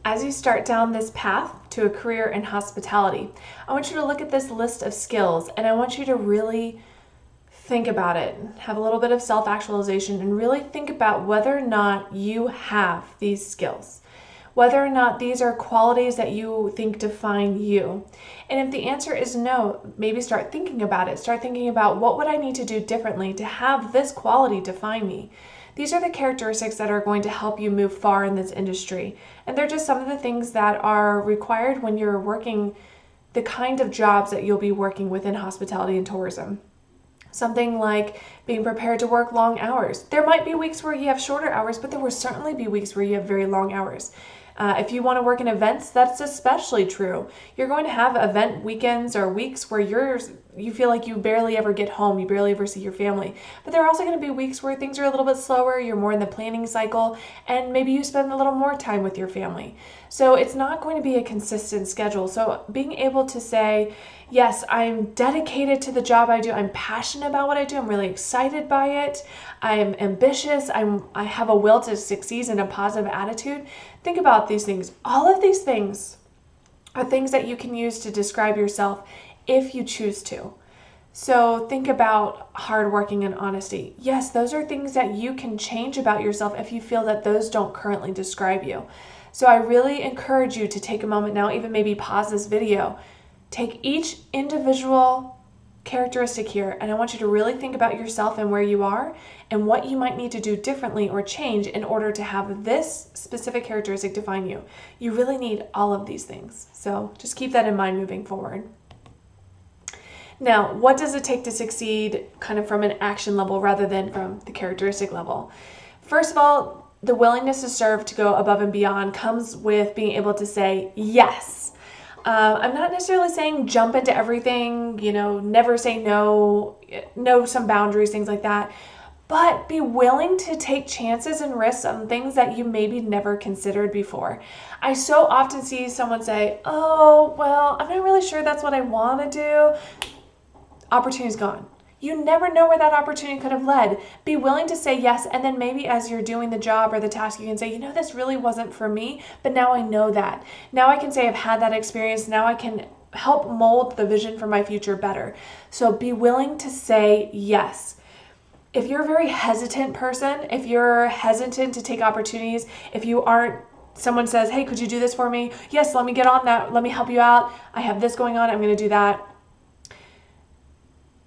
As you start down this path to a career in hospitality, I want you to look at this list of skills and I want you to really think about it, have a little bit of self-actualization, and really think about whether or not you have these skills, whether or not these are qualities that you think define you. And if the answer is no, maybe start thinking about it. Start thinking about, what would I need to do differently to have this quality define me? These are the characteristics that are going to help you move far in this industry. And they're just some of the things that are required when you're working the kind of jobs that you'll be working within hospitality and tourism. Something like being prepared to work long hours. There might be weeks where you have shorter hours, but there will certainly be weeks where you have very long hours. If you want to work in events, that's especially true. You're going to have event weekends or weeks where you feel like you barely ever get home, you barely ever see your family. But there are also going to be weeks where things are a little bit slower, you're more in the planning cycle, and maybe you spend a little more time with your family. So it's not going to be a consistent schedule. So being able to say, yes, I'm dedicated to the job I do. I'm passionate about what I do. I'm really excited by it. I'm ambitious. I have a will to succeed and a positive attitude. Think about these things. All of these things are things that you can use to describe yourself if you choose to. So think about hardworking and honesty. Yes, those are things that you can change about yourself if you feel that those don't currently describe you. So I really encourage you to take a moment now, even maybe pause this video, take each individual characteristic here, and I want you to really think about yourself and where you are and what you might need to do differently or change in order to have this specific characteristic define you. You really need all of these things. So just keep that in mind moving forward. Now, what does it take to succeed kind of from an action level rather than from the characteristic level? First of all, the willingness to serve, to go above and beyond, comes with being able to say yes. I'm not necessarily saying jump into everything, never say no, know some boundaries, things like that, but be willing to take chances and risks on things that you maybe never considered before. I so often see someone say, oh, well, I'm not really sure that's what I want to do. Opportunity's gone. You never know where that opportunity could have led. Be willing to say yes, and then maybe as you're doing the job or the task, you can say, this really wasn't for me, but now I know that. Now I can say I've had that experience. Now I can help mold the vision for my future better. So be willing to say yes. If you're a very hesitant person, if you're hesitant to take opportunities, if you aren't, someone says, hey, could you do this for me? Yes, let me get on that. Let me help you out. I have this going on. I'm going to do that.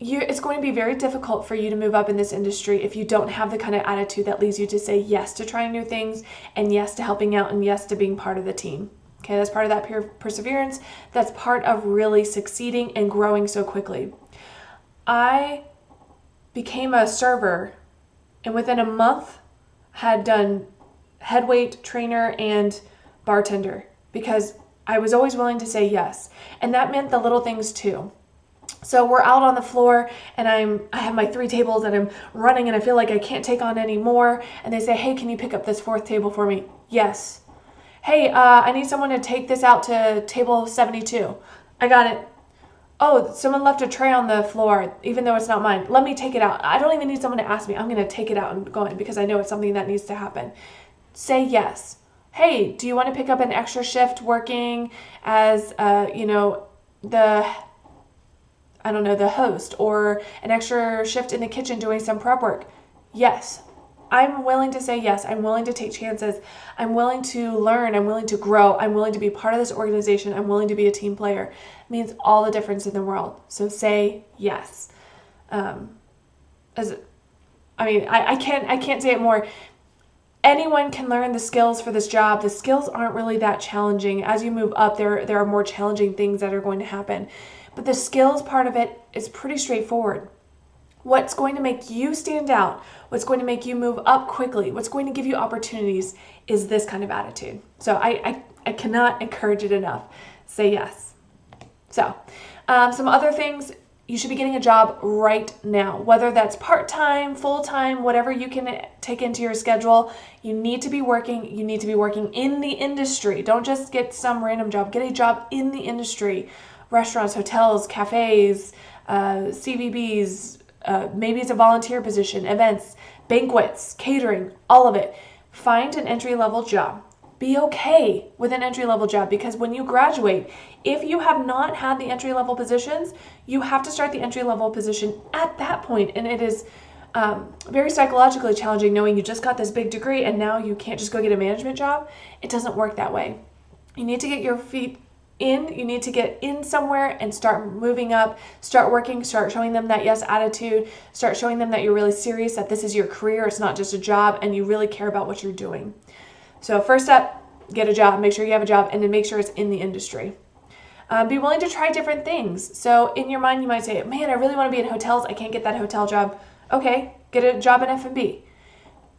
It's going to be very difficult for you to move up in this industry if you don't have the kind of attitude that leads you to say yes to trying new things, and yes to helping out, and yes to being part of the team. Okay, that's part of that perseverance. That's part of really succeeding and growing so quickly. I became a server, and within a month had done head wait, trainer, and bartender, because I was always willing to say yes. And that meant the little things too. So we're out on the floor and I have my 3 tables and I'm running and I feel like I can't take on any more. And they say, hey, can you pick up this 4th table for me? Yes. Hey, I need someone to take this out to table 72. I got it. Oh, someone left a tray on the floor, even though it's not mine. Let me take it out. I don't even need someone to ask me. I'm going to take it out and go in because I know it's something that needs to happen. Say yes. Hey, do you want to pick up an extra shift working as, the host, or an extra shift in the kitchen doing some prep work? Yes. I'm willing to say yes. I'm willing to take chances. I'm willing to learn. I'm willing to grow. I'm willing to be part of this organization. I'm willing to be a team player. It means all the difference in the world. So say yes. I can't say it more. Anyone can learn the skills for this job. The skills aren't really that challenging. As you move up, there are more challenging things that are going to happen. But the skills part of it is pretty straightforward. What's going to make you stand out, what's going to make you move up quickly, what's going to give you opportunities is this kind of attitude. So I cannot encourage it enough. Say yes. So some other things, you should be getting a job right now, whether that's part-time, full-time, whatever you can take into your schedule. You need to be working. You need to be working in the industry. Don't just get some random job. Get a job in the industry. Restaurants, hotels, cafes, CVBs, maybe it's a volunteer position, events, banquets, catering, all of it. Find an entry-level job. be okay with an entry-level job, because when you graduate, if you have not had the entry-level positions, you have to start the entry-level position at that point. And it is very psychologically challenging knowing you just got this big degree and now you can't just go get a management job. It doesn't work that way. You need to get your feet in. You need to get in somewhere and start moving up, start working, start showing them that yes attitude, start showing them that you're really serious, that this is your career, it's not just a job, and you really care about what you're doing. So first step, get a job, make sure you have a job, and then make sure it's in the industry. Be willing to try different things. So in your mind, you might say, man, I really want to be in hotels. I can't get that hotel job. Okay, get a job in F&B.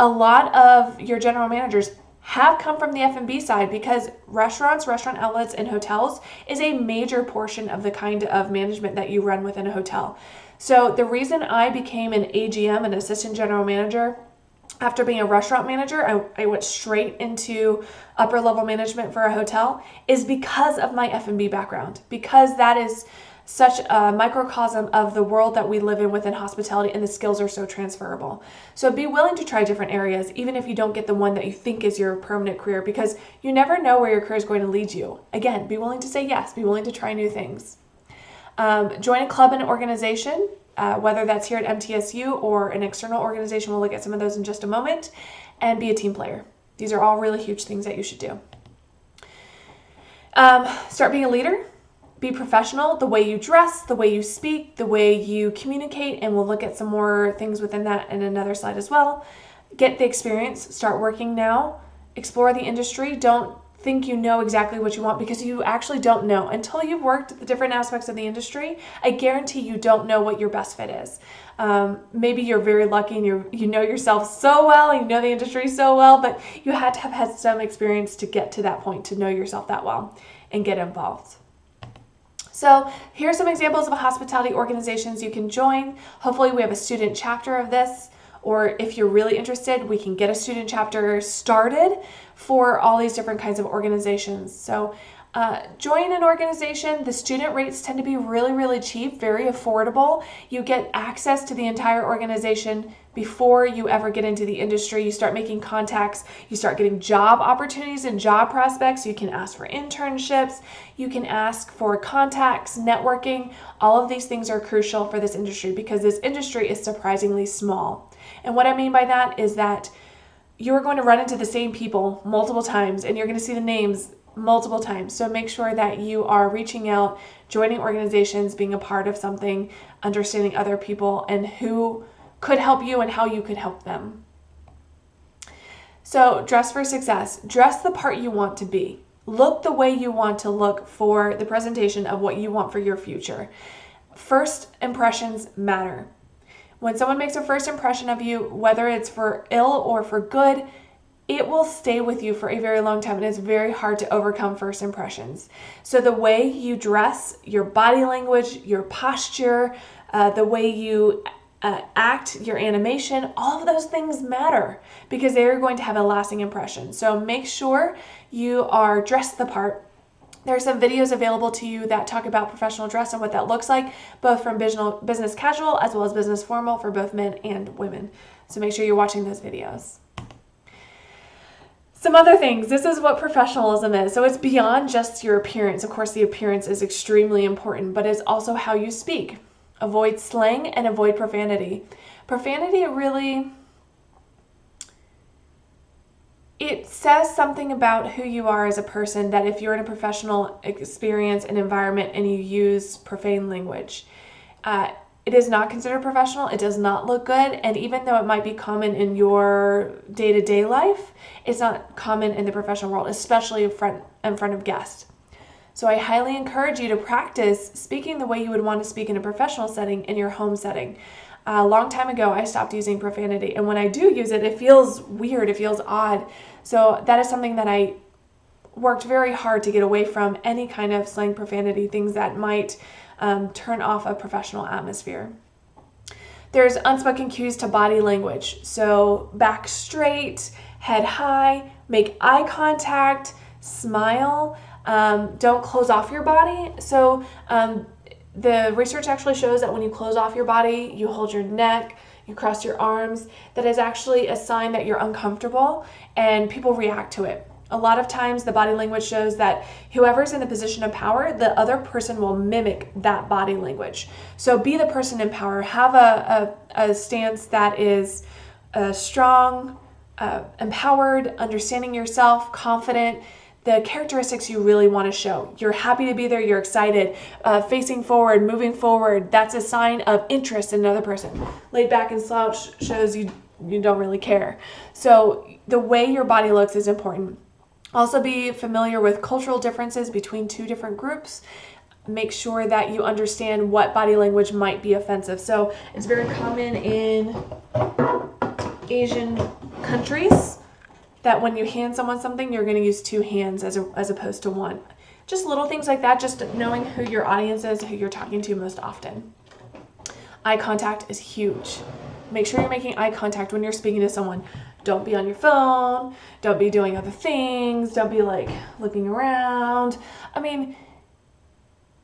A lot of your general managers have come from the F&B side, because restaurants, restaurant outlets, and hotels is a major portion of the kind of management that you run within a hotel. So the reason I became an AGM, an assistant general manager, after being a restaurant manager, I went straight into upper level management for a hotel, is because of my F&B background, because that is such a microcosm of the world that we live in within hospitality, and the skills are so transferable. So be willing to try different areas, even if you don't get the one that you think is your permanent career, because you never know where your career is going to lead you. Again, be willing to say yes, be willing to try new things. Join a club and organization, whether that's here at MTSU or an external organization. We'll look at some of those in just a moment. And be a team player. These are all really huge things that you should do. Start being a leader. Be professional. The way you dress, the way you speak, the way you communicate, and we'll look at some more things within that in another slide as well. Get the experience. Start working now. Explore the industry. Don't think you know exactly what you want, because you actually don't know. Until you've worked the different aspects of the industry, I guarantee you don't know what your best fit is. Maybe you're very lucky and you know yourself so well, you know the industry so well, but you had to have had some experience to get to that point, to know yourself that well and get involved. So here's some examples of hospitality organizations you can join. Hopefully we have a student chapter of this, or if you're really interested, we can get a student chapter started for all these different kinds of organizations. So join an organization. The student rates tend to be really, really cheap, very affordable. You get access to the entire organization before you ever get into the industry. You start making contacts, you start getting job opportunities and job prospects. You can ask for internships, you can ask for contacts, networking. All of these things are crucial for this industry, because this industry is surprisingly small. And what I mean by that is that you're going to run into the same people multiple times, and you're going to see the names multiple times. So make sure that you are reaching out, joining organizations, being a part of something, understanding other people and who could help you and how you could help them. So dress for success. Dress the part you want to be. Look the way you want to look for the presentation of what you want for your future. First impressions matter. When someone makes a first impression of you, whether it's for ill or for good, it will stay with you for a very long time, and it's very hard to overcome first impressions. So the way you dress, your body language, your posture, the way you act, your animation, all of those things matter, because they are going to have a lasting impression. So make sure you are dressed the part. There are some videos available to you that talk about professional dress and what that looks like, both from business casual as well as business formal for both men and women. So make sure you're watching those videos. Some other things. This is what professionalism is. So it's beyond just your appearance. Of course, the appearance is extremely important, but it's also how you speak. Avoid slang and avoid profanity. Profanity really, it says something about who you are as a person, that if you're in a professional experience and environment and you use profane language, it is not considered professional. It does not look good. And even though it might be common in your day-to-day life, it's not common in the professional world, especially in front of guests. So I highly encourage you to practice speaking the way you would want to speak in a professional setting, in your home setting. A long time ago, I stopped using profanity. And when I do use it, it feels weird. It feels odd. So that is something that I worked very hard to get away from, any kind of slang, profanity, things that might turn off a professional atmosphere. There's unspoken cues to body language. So back straight, head high, make eye contact, smile. Don't close off your body. So the research actually shows that when you close off your body, you hold your neck, you cross your arms, that is actually a sign that you're uncomfortable, and people react to it. A lot of times the body language shows that whoever's in a position of power, the other person will mimic that body language. So be the person in power. Have a stance that is strong, empowered, understanding yourself, confident, the characteristics you really want to show. You're happy to be there, you're excited, facing forward, moving forward. That's a sign of interest in another person. Laid back and slouch shows you don't really care. So the way your body looks is important. Also be familiar with cultural differences between two different groups. Make sure that you understand what body language might be offensive. So it's very common in Asian countries that when you hand someone something, you're going to use two hands as opposed to one. Just little things like that, just knowing who your audience is, who you're talking to most often. Eye contact is huge. Make sure you're making eye contact when you're speaking to someone. Don't be on your phone. Don't be doing other things. Don't be like looking around. I mean,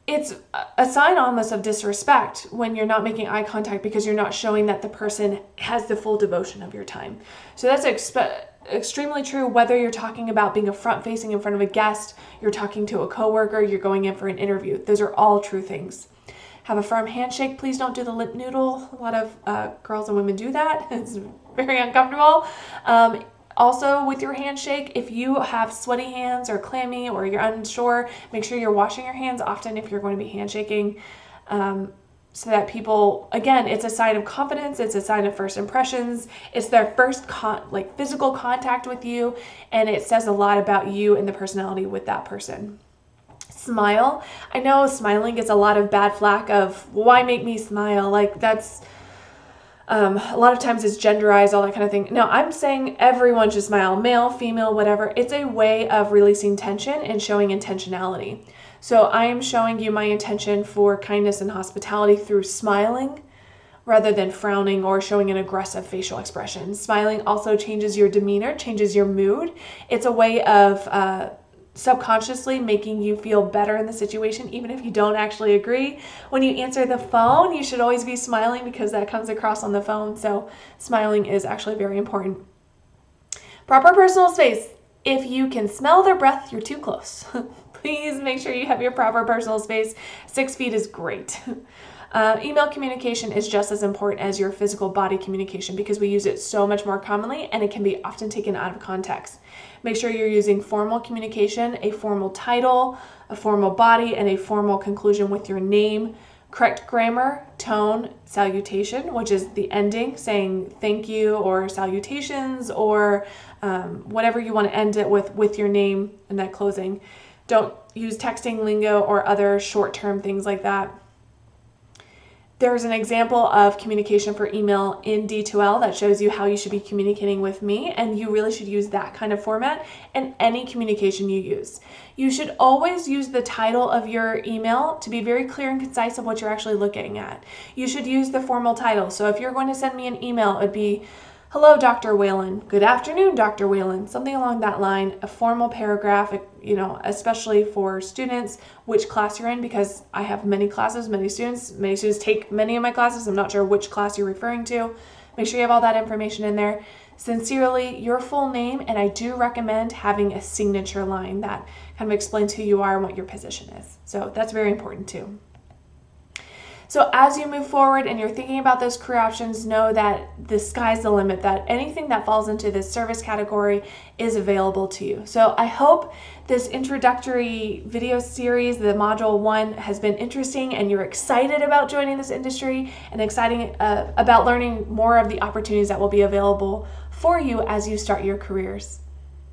it's a sign almost of disrespect when you're not making eye contact because you're not showing that the person has the full devotion of your time. So that's extremely true whether you're talking about being a front-facing in front of a guest, you're talking to a coworker, you're going in for an interview. Those are all true things. Have a firm handshake. Please don't do the lip noodle. A lot of girls and women do that. It's very uncomfortable. Also, with your handshake, if you have sweaty hands or clammy or you're unsure, make sure you're washing your hands often if you're going to be handshaking, so that people, again, it's a sign of confidence. It's a sign of first impressions. It's their first physical contact with you, and it says a lot about you and the personality with that person. Smile. I know smiling gets a lot of bad flack of, why make me smile? Like that's, a lot of times it's genderized, all that kind of thing. No, I'm saying everyone should smile, male, female, whatever. It's a way of releasing tension and showing intentionality. So I am showing you my intention for kindness and hospitality through smiling rather than frowning or showing an aggressive facial expression. Smiling also changes your demeanor, changes your mood. It's a way of subconsciously making you feel better in the situation, even if you don't actually agree. When you answer the phone, you should always be smiling because that comes across on the phone. So smiling is actually very important. Proper personal space. If you can smell their breath, you're too close. Please make sure you have your proper personal space. 6 feet is great. Email communication is just as important as your physical body communication because we use it so much more commonly and it can be often taken out of context. Make sure you're using formal communication, a formal title, a formal body, and a formal conclusion with your name. Correct grammar, tone, salutation, which is the ending, saying thank you or salutations or whatever you want to end it with your name and that closing. Don't use texting lingo or other short-term things like that. There's an example of communication for email in D2L that shows you how you should be communicating with me, and you really should use that kind of format in any communication you use. You should always use the title of your email to be very clear and concise of what you're actually looking at. You should use the formal title. So if you're going to send me an email, it would be, hello, Dr. Whalen. Good afternoon, Dr. Whalen. Something along that line, a formal paragraph, especially for students, which class you're in, because I have many classes, many students take many of my classes. I'm not sure which class you're referring to. Make sure you have all that information in there. Sincerely, your full name, and I do recommend having a signature line that kind of explains who you are and what your position is. So that's very important too. So as you move forward and you're thinking about those career options, know that the sky's the limit, that anything that falls into this service category is available to you. So I hope this introductory video series, the module 1, has been interesting and you're excited about joining this industry and excited about learning more of the opportunities that will be available for you as you start your careers.